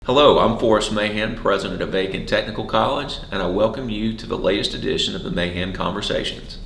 Hello, I'm Forrest Mahan, President of Aiken Technical College, and I welcome you to the latest edition of the Mahan Conversations.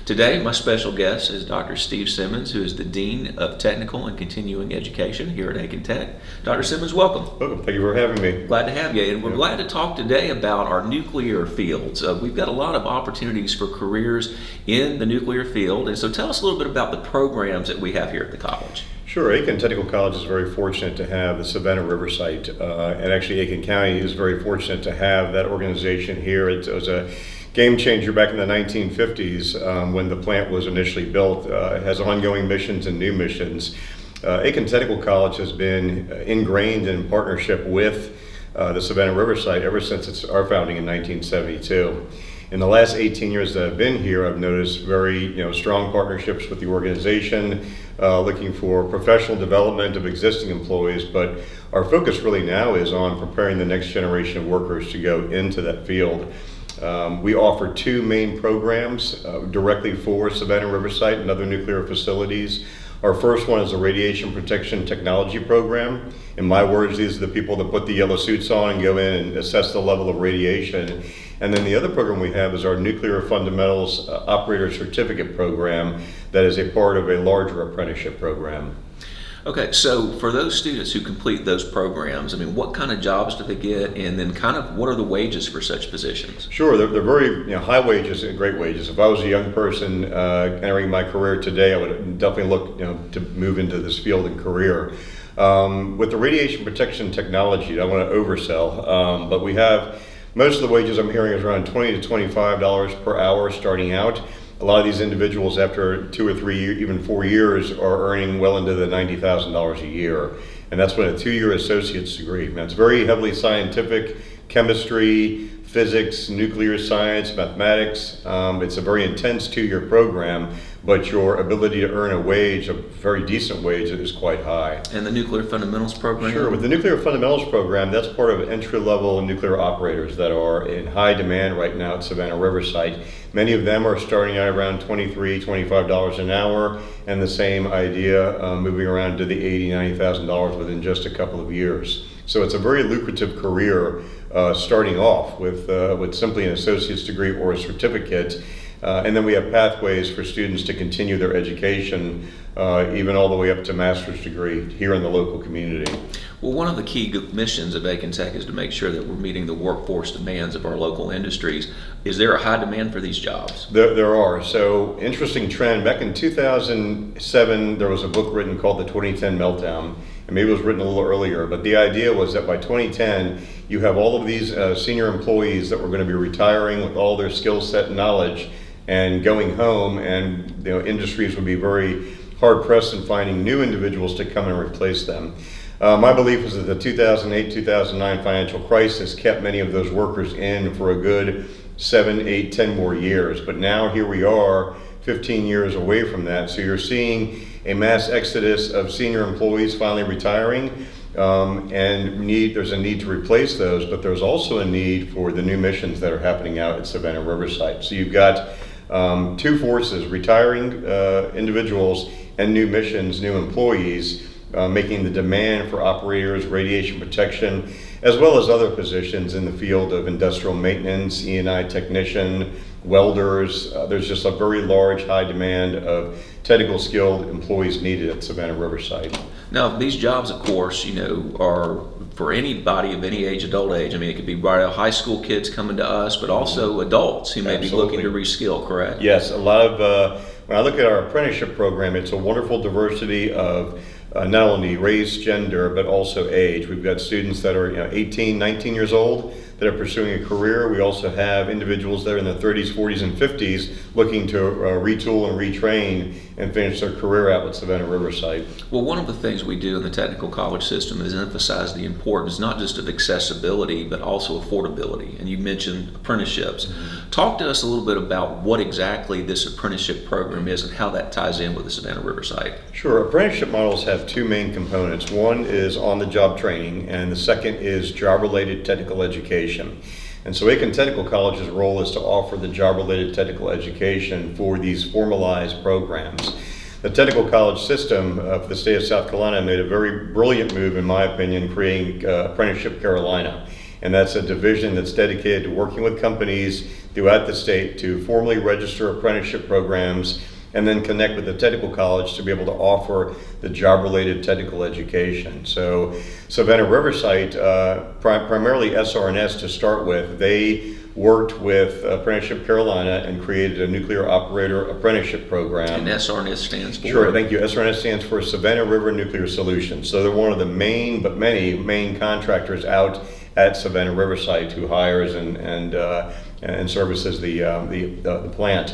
Today, my special guest is Dr. Steve Simmons, who is the Dean of Technical and Continuing Education here at Aiken Tech. Dr. Simmons, welcome. Welcome. Thank you for having me. Glad to have you, and we're glad to talk today about our nuclear fields. We've got a lot of opportunities for careers in the nuclear field, and so tell us a little bit about the programs that we have here at the college. Sure. Aiken Technical College is very fortunate to have the Savannah River site, and actually Aiken County is very fortunate to have that organization here. It was a game changer back in the 1950s when the plant was initially built. It has ongoing missions and new missions. Aiken Technical College has been ingrained in partnership with the Savannah River site ever since our founding in 1972. In the last 18 years that I've been here, I've noticed very strong partnerships with the organization, looking for professional development of existing employees, but our focus really now is on preparing the next generation of workers to go into that field. We offer two main programs directly for Savannah River site and other nuclear facilities. Our first one is a radiation protection technology program. In my words, these are the people that put the yellow suits on and go in and assess the level of radiation. And then the other program we have is our Nuclear Fundamentals Operator Certificate program that is a part of a larger apprenticeship program. Okay, so for those students who complete those programs, what kind of jobs do they get, and then kind of what are the wages for such positions? Sure, they're very high wages and great wages. If I was a young person entering my career today, I would definitely look to move into this field and career. With the radiation protection technology, I don't want to oversell, but we have most of the wages I'm hearing is around $20 to $25 per hour starting out. A lot of these individuals after 2 or 3, even 4 years are earning well into the $90,000 a year. And that's with a 2-year associate's degree. Now, it's very heavily scientific, chemistry, physics, nuclear science, mathematics. It's a very intense 2-year program, but your ability to earn a wage, a very decent wage, is quite high. And the Nuclear Fundamentals program? Sure. With the Nuclear Fundamentals program, that's part of entry-level nuclear operators that are in high demand right now at Savannah River site. Many of them are starting out around $23, $25 an hour, and the same idea moving around to the $80,000, $90,000 within just a couple of years. So it's a very lucrative career starting off with simply an associate's degree or a certificate. And then we have pathways for students to continue their education, even all the way up to master's degree here in the local community. Well, one of the key missions of Aiken Tech is to make sure that we're meeting the workforce demands of our local industries. Is there a high demand for these jobs? There are. So, interesting trend. Back in 2007, there was a book written called The 2010 Meltdown. And maybe it was written a little earlier, but the idea was that by 2010, you have all of these senior employees that were going to be retiring with all their skill set and knowledge and going home, and industries would be very hard-pressed in finding new individuals to come and replace them. My belief is that the 2008-2009 financial crisis kept many of those workers in for a good 7, 8, 10 more years. But now here we are 15 years away from that. So you're seeing a mass exodus of senior employees finally retiring, and there's a need to replace those, but there's also a need for the new missions that are happening out at Savannah River site. So you've got two forces, retiring individuals and new missions, new employees, making the demand for operators, radiation protection, as well as other positions in the field of industrial maintenance, E&I technician, welders. There's just a very large, high demand of technical skilled employees needed at Savannah River site. Now, these jobs, of course, are for anybody of any age, adult age. It could be right out high school kids coming to us, but also adults who may be looking to reskill, correct? Yes, a lot of, when I look at our apprenticeship program, it's a wonderful diversity of not only race, gender, but also age. We've got students that are 18, 19 years old that are pursuing a career. We also have individuals that are in their 30s, 40s, and 50s looking to retool and retrain and finish their career out with Savannah River site. Well, one of the things we do in the technical college system is emphasize the importance not just of accessibility, but also affordability. And you mentioned apprenticeships. Mm-hmm. Talk to us a little bit about what exactly this apprenticeship program is and how that ties in with the Savannah River site. Sure. Apprenticeship models have two main components. One is on-the-job training, and the second is job-related technical education. And so Aiken Technical College's role is to offer the job-related technical education for these formalized programs. the technical college system for the state of South Carolina made a very brilliant move, in my opinion, creating Apprenticeship Carolina. And that's a division that's dedicated to working with companies throughout the state to formally register apprenticeship programs and then connect with the technical college to be able to offer the job-related technical education. So Savannah Riverside, primarily SRNS to start with, they worked with Apprenticeship Carolina and created a nuclear operator apprenticeship program. And SRNS stands for? Sure, thank you. SRNS stands for Savannah River Nuclear Solutions. So they're one of the main, but many main contractors out at Savannah Riverside who hires and services the plant.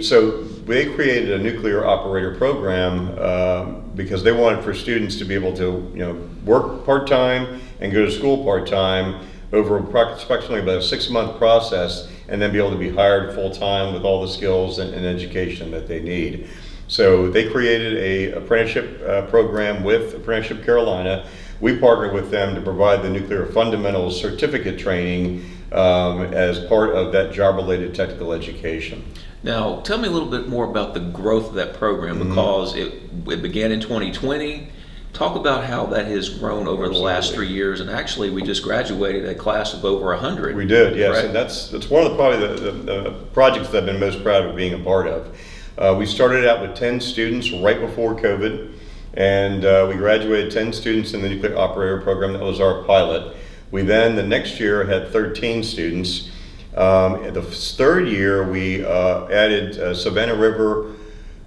So they created a nuclear operator program because they wanted for students to be able to work part-time and go to school part-time over approximately about a 6-month process, and then be able to be hired full-time with all the skills and education that they need. So they created a apprenticeship program with Apprenticeship Carolina. We partnered with them to provide the nuclear fundamentals certificate training as part of that job-related technical education. Now, tell me a little bit more about the growth of that program, because it began in 2020. Talk about how that has grown over the last 3 years, and actually we just graduated a class of over 100. We did, yes, right? and that's one of the projects that I've been most proud of being a part of. We started out with 10 students right before COVID, and we graduated 10 students in the nuclear operator program. That was our pilot. We then, the next year, had 13 students. The third year, we added Savannah River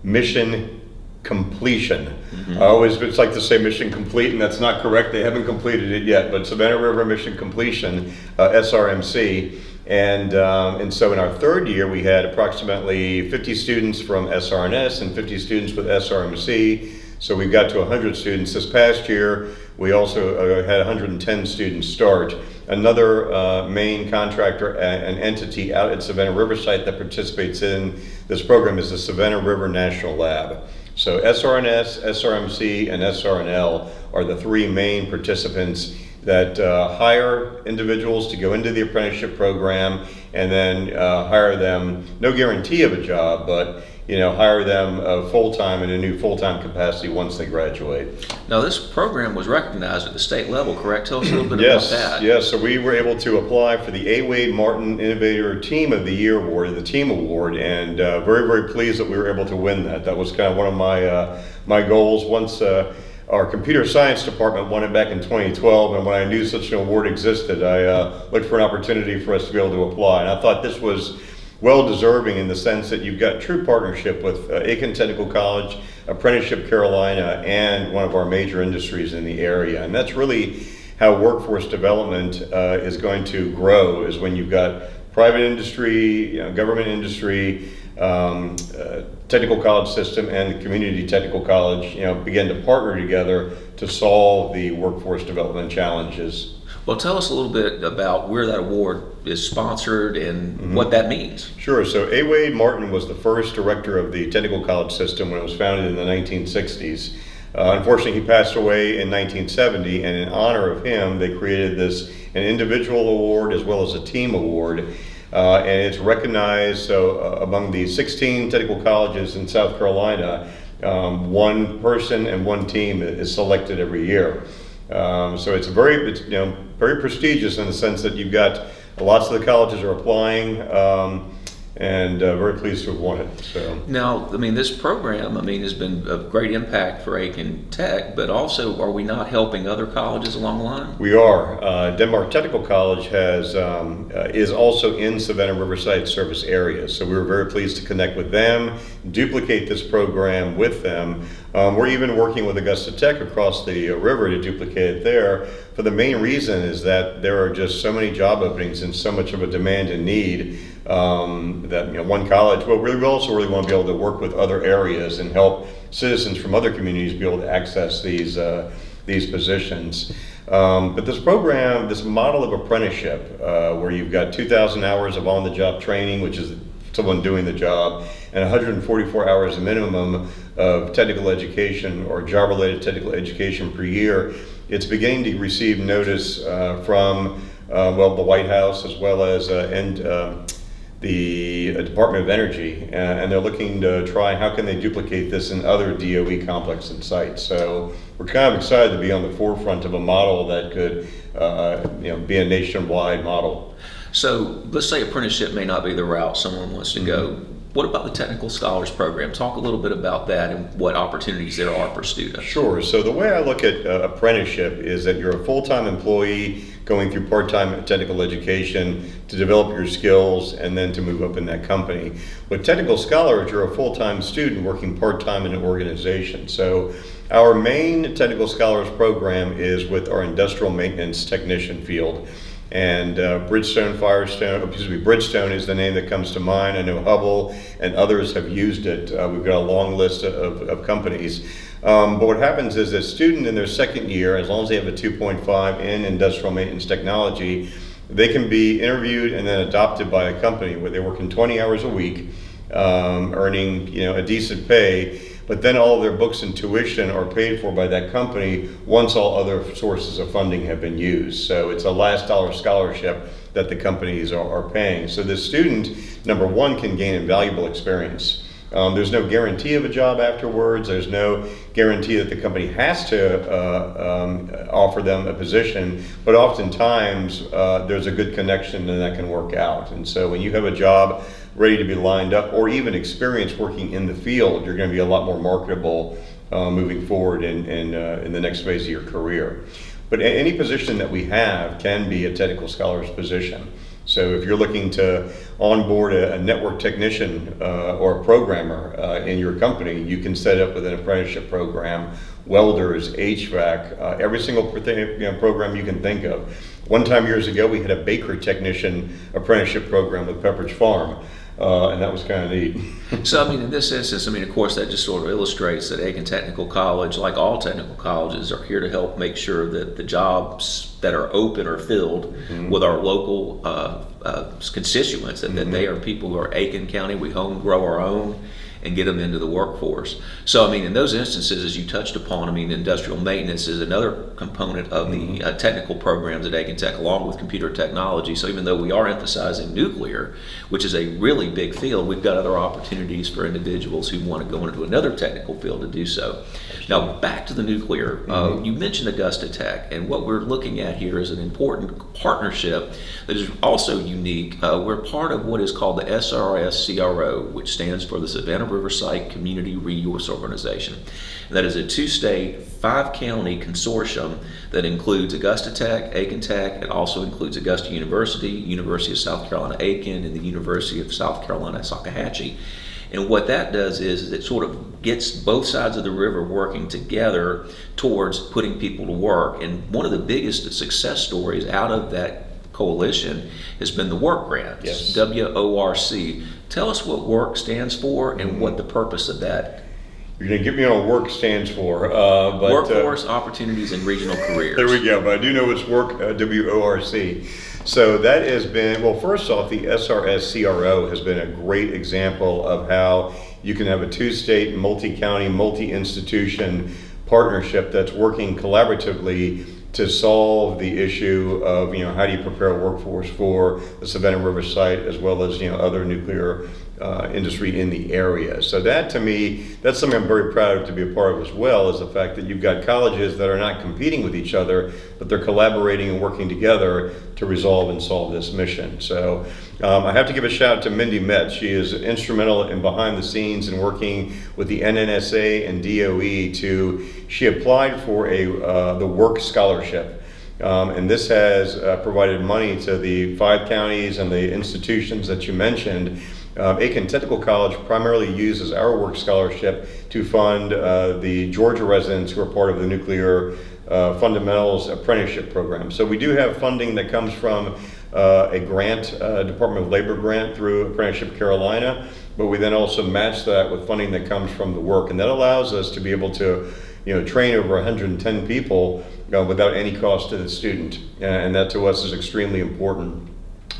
Mission Completion. Mm-hmm. I always like to say mission complete, and that's not correct. They haven't completed it yet, but Savannah River Mission Completion, SRMC. And so in our third year, we had approximately 50 students from SRNS and 50 students with SRMC. So we got to 100 students. This past year, we also had 110 students start. Another main contractor and entity out at Savannah Riverside that participates in this program is the Savannah River National Lab. So SRNS, SRMC, and SRNL are the three main participants that hire individuals to go into the apprenticeship program, and then hire them, no guarantee of a job, but hire them full-time in a new full-time capacity once they graduate. Now, this program was recognized at the state level, correct? Tell us a little bit Yes, about that. yes. So we were able to apply for the A. Wade Martin Innovator Team of the Year Award, the Team Award, and very, very pleased that we were able to win that. That was kind of one of my goals. Once our computer science department won it back in 2012, and when I knew such an award existed, I looked for an opportunity for us to be able to apply. And I thought this was well deserving in the sense that you've got true partnership with Aiken Technical College, Apprenticeship Carolina, and one of our major industries in the area. And that's really how workforce development is going to grow, is when you've got private industry, government industry, technical college system, and the community technical college, begin to partner together to solve the workforce development challenges. Well, tell us a little bit about where that award is sponsored and what that means. Sure. So A. Wade Martin was the first director of the technical college system when it was founded in the 1960s. Unfortunately, he passed away in 1970, and in honor of him, they created an individual award as well as a team award. And it's recognized among the 16 technical colleges in South Carolina, one person and one team is selected every year. So it's very prestigious in the sense that you've got lots of the colleges are applying, and very pleased to have won it. So now, this program, has been of great impact for Aiken Tech, but also, are we not helping other colleges along the line? we are. Denmark Technical College is also in Savannah Riverside service area, so we were very pleased to connect with them, duplicate this program with them. We're even working with Augusta Tech across the river to duplicate it there. For the main reason is that there are just so many job openings and so much of a demand and need that one college. But we also really want to be able to work with other areas and help citizens from other communities be able to access these positions. But this program, this model of apprenticeship, where you've got 2,000 hours of on-the-job training, which is someone doing the job, and 144 hours minimum of technical education or job-related technical education per year, it's beginning to receive notice from the White House, as well as the Department of Energy, and they're looking to try how can they duplicate this in other DOE complexes and sites. So we're kind of excited to be on the forefront of a model that could be a nationwide model. So let's say apprenticeship may not be the route someone wants to go. What about the Technical Scholars Program? Talk a little bit about that and what opportunities there are for students. Sure. So the way I look at apprenticeship is that you're a full-time employee going through part-time technical education to develop your skills and then to move up in that company. With Technical Scholars, you're a full-time student working part-time in an organization. So our main Technical Scholars Program is with our industrial maintenance technician field. And Bridgestone is the name that comes to mind. I know Hubble and others have used it. We've got a long list of companies. But what happens is a student in their second year, as long as they have a 2.5 in industrial maintenance technology, they can be interviewed and then adopted by a company where they work in 20 hours a week, earning a decent pay. But then all of their books and tuition are paid for by that company once all other sources of funding have been used. So it's a last dollar scholarship that the companies are paying. So the student, number one, can gain invaluable experience. There's no guarantee of a job afterwards. There's no guarantee that the company has to offer them a position, but oftentimes there's a good connection and that can work out. And so when you have a job ready to be lined up or even experience working in the field, you're going to be a lot more marketable moving forward in the next phase of your career. But any position that we have can be a technical scholar's position. So if you're looking to onboard a network technician or a programmer in your company, you can set up with an apprenticeship program, welders, HVAC, every single program you can think of. One time years ago, we had a baker technician apprenticeship program with Pepperidge Farm. And that was kind of neat. So, in this instance, of course, that just sort of illustrates that Aiken Technical College, like all technical colleges, are here to help make sure that the jobs that are open are filled with our local constituents, and that they are people who are Aiken County. We home grow our own and get them into the workforce. So, in those instances, as you touched upon, industrial maintenance is another component of the technical programs at Aiken Tech, along with computer technology. So even though we are emphasizing nuclear, which is a really big field, we've got other opportunities for individuals who want to go into another technical field to do so. Now, back to the nuclear. You mentioned Augusta Tech, and what we're looking at here is an important partnership that is also unique. We're part of what is called the SRS-CRO, which stands for the Savannah Riverside Community Resource Organization. And that is a 2-state, 5-county consortium that includes Augusta Tech, Aiken Tech. It also includes Augusta University, University of South Carolina Aiken, and the University of South Carolina Salkehatchie. And what that does is it sort of gets both sides of the river working together towards putting people to work. And one of the biggest success stories out of that coalition has been the WORK grants. Yes. WORC. Tell us what WORK stands for and what the purpose of that. You're going to get me on what WORK stands for. But Workforce Opportunities and Regional Careers. There we go. But I do know it's WORK, WORC. So that has been, well, first off, the SRS-CRO has been a great example of how you can have a 2-state, multi-county, multi-institution partnership that's working collaboratively to solve the issue of, how do you prepare a workforce for the Savannah River site as well as, other nuclear industry in the area. So that, to me, that's something I'm very proud of to be a part of as well, is the fact that you've got colleges that are not competing with each other, but they're collaborating and working together to resolve and solve this mission. So I have to give a shout out to Mindy Metz. She is instrumental in behind the scenes in working with the NNSA and DOE she applied for the WORK scholarship. And this has provided money to the 5 counties and the institutions that you mentioned. Aiken Technical College primarily uses our WORK scholarship to fund the Georgia residents who are part of the Nuclear Fundamentals Apprenticeship Program. So we do have funding that comes from a grant, Department of Labor grant through Apprenticeship Carolina, but we then also match that with funding that comes from the WORK, and that allows us to be able to train over 110 people without any cost to the student, and that to us is extremely important.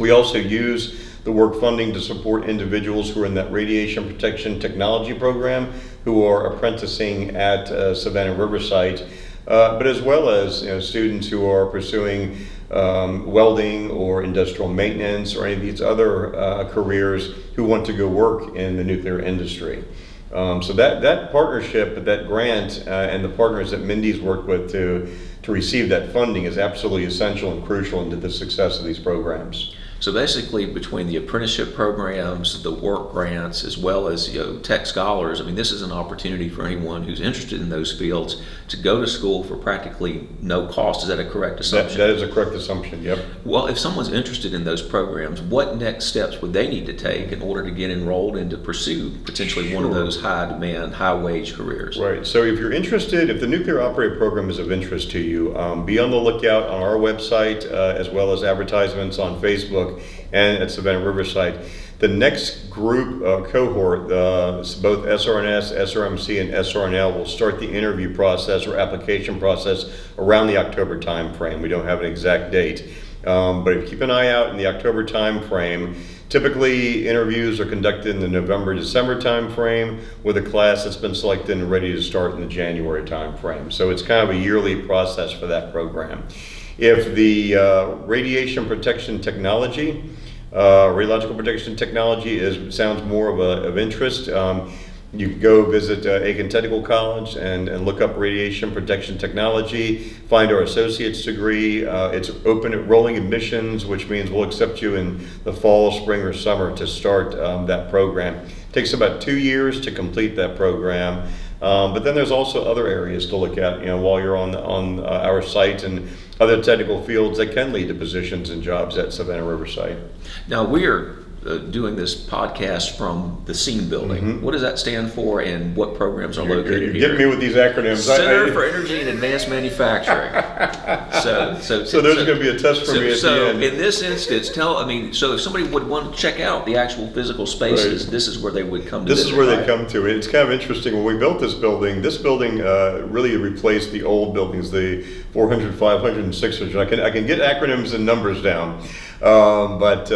We also use the WORK funding to support individuals who are in that radiation protection technology program who are apprenticing at Savannah Riverside, but as well as students who are pursuing welding or industrial maintenance or any of these other careers who want to go work in the nuclear industry. So that partnership, that grant, and the partners that Mindy's worked with to receive that funding is absolutely essential and crucial into the success of these programs. So basically, between the apprenticeship programs, the work grants, as well as tech scholars, I mean, this is an opportunity for anyone who's interested in those fields to go to school for practically no cost. Is that a correct assumption? That is a correct assumption, yep. Well, if someone's interested in those programs, what next steps would they need to take in order to get enrolled and to pursue potentially one of those high-demand, high-wage careers? Right. So if you're interested, if the nuclear operator program is of interest to you, be on the lookout on our website as well as advertisements on Facebook and at Savannah Riverside. The next group cohort, both SRNS, SRMC, and SRNL, will start the interview process or application process around the October time frame. We don't have an exact date, but if you keep an eye out in the October time frame, typically interviews are conducted in the November-December time frame with a class that's been selected and ready to start in the January time frame. So it's kind of a yearly process for that program. If the radiation protection technology, radiological protection technology sounds more of interest, you can go visit Aiken Technical College and look up radiation protection technology, find our associate's degree. It's open at rolling admissions, which means we'll accept you in the fall, spring, or summer to start that program. It takes about 2 years to complete that program. But then there's also other areas to look at, while you're on our site, and other technical fields that can lead to positions and jobs at Savannah Riverside. Now, we are doing this podcast from the SEAM building. Mm-hmm. What does that stand for, and what programs are located You're here? getting me with these acronyms. Center for Energy and Advanced Manufacturing. So there's going to be a test for me at the end. In this instance, so if somebody would want to check out the actual physical spaces, right, this is where they would come to. This is where they come to. It's kind of interesting. When we built this building really replaced the old buildings, the 400, 500, and 600. I can get acronyms and numbers down. But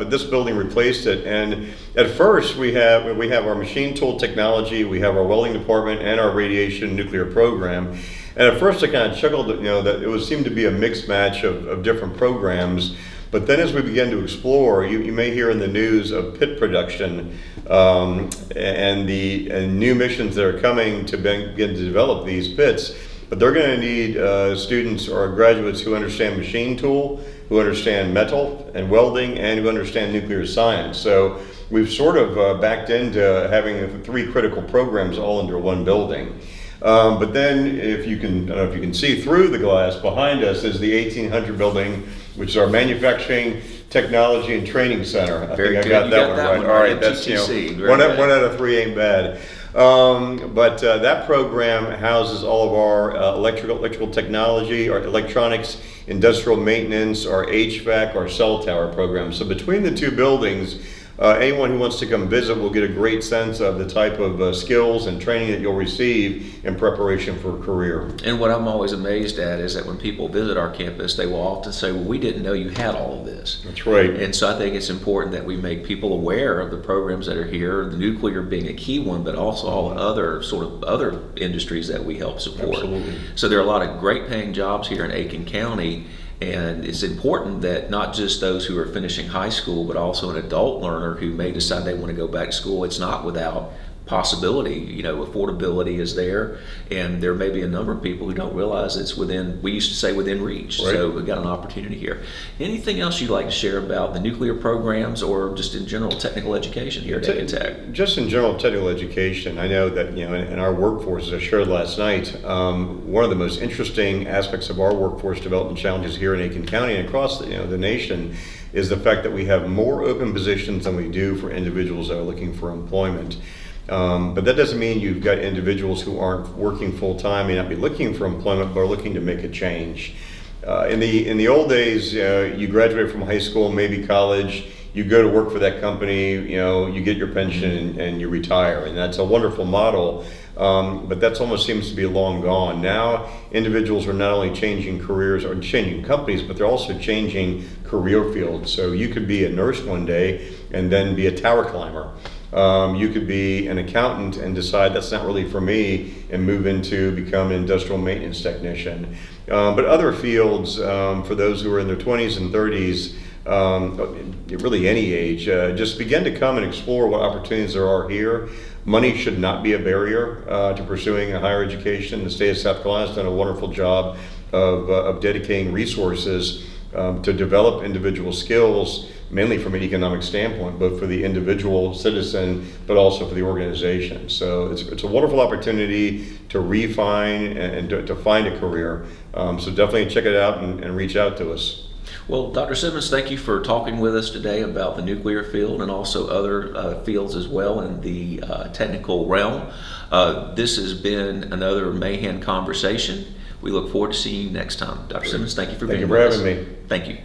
this building replaced it, and at first we have our machine tool technology, we have our welding department, and our radiation nuclear program. And at first I kind of chuckled, that it seemed to be a mixed match of different programs. But then as we began to explore, you may hear in the news of pit production and new missions that are coming to begin to develop these pits. But they're going to need students or graduates who understand machine tool, who understand metal and welding, and who understand nuclear science. So we've sort of backed into having 3 critical programs all under one building. But then, if you can see through the glass behind us, is the 1800 building, which is our manufacturing, technology, and training center. I think I got that one right. All right, that's one out of 3 ain't bad. But that program houses all of our electrical technology, our electronics, industrial maintenance, our HVAC, our cell tower program. So between the 2 buildings, anyone who wants to come visit will get a great sense of the type of skills and training that you'll receive in preparation for a career. And what I'm always amazed at is that when people visit our campus, they will often say, well, we didn't know you had all of this. That's right. And so I think it's important that we make people aware of the programs that are here, the nuclear being a key one, but also all other industries that we help support. Absolutely. So there are a lot of great paying jobs here in Aiken County. And it's important that not just those who are finishing high school, but also an adult learner who may decide they want to go back to school, it's not without possibility. Affordability is there, and there may be a number of people who don't realize it's within, we used to say within reach. Right. So we've got an opportunity here. Anything else you'd like to share about the nuclear programs or just in general technical education here at Aiken Tech? Just in general technical education, I know that in our workforce, as I shared last night, one of the most interesting aspects of our workforce development challenges here in Aiken County and across the nation is the fact that we have more open positions than we do for individuals that are looking for employment. But that doesn't mean you've got individuals who aren't working full-time, may not be looking for employment, but are looking to make a change. In the old days, you graduate from high school, maybe college, you go to work for that company, you get your pension and you retire, and that's a wonderful model. But that almost seems to be long gone. Now, individuals are not only changing careers or changing companies, but they're also changing career fields. So you could be a nurse one day and then be a tower climber. You could be an accountant and decide that's not really for me and move into become an industrial maintenance technician. But other fields, for those who are in their 20s and 30s, really any age, just begin to come and explore what opportunities there are here. Money should not be a barrier to pursuing a higher education. The state of South Carolina has done a wonderful job of dedicating resources to develop individual skills, mainly from an economic standpoint, both for the individual citizen, but also for the organization. So it's a wonderful opportunity to refine and to find a career. So definitely check it out and reach out to us. Well, Dr. Simmons, thank you for talking with us today about the nuclear field and also other fields as well in the technical realm. This has been another Mahan Conversation. We look forward to seeing you next time. Dr. Simmons, thank you for being with us. Thank you for having me. Thank you.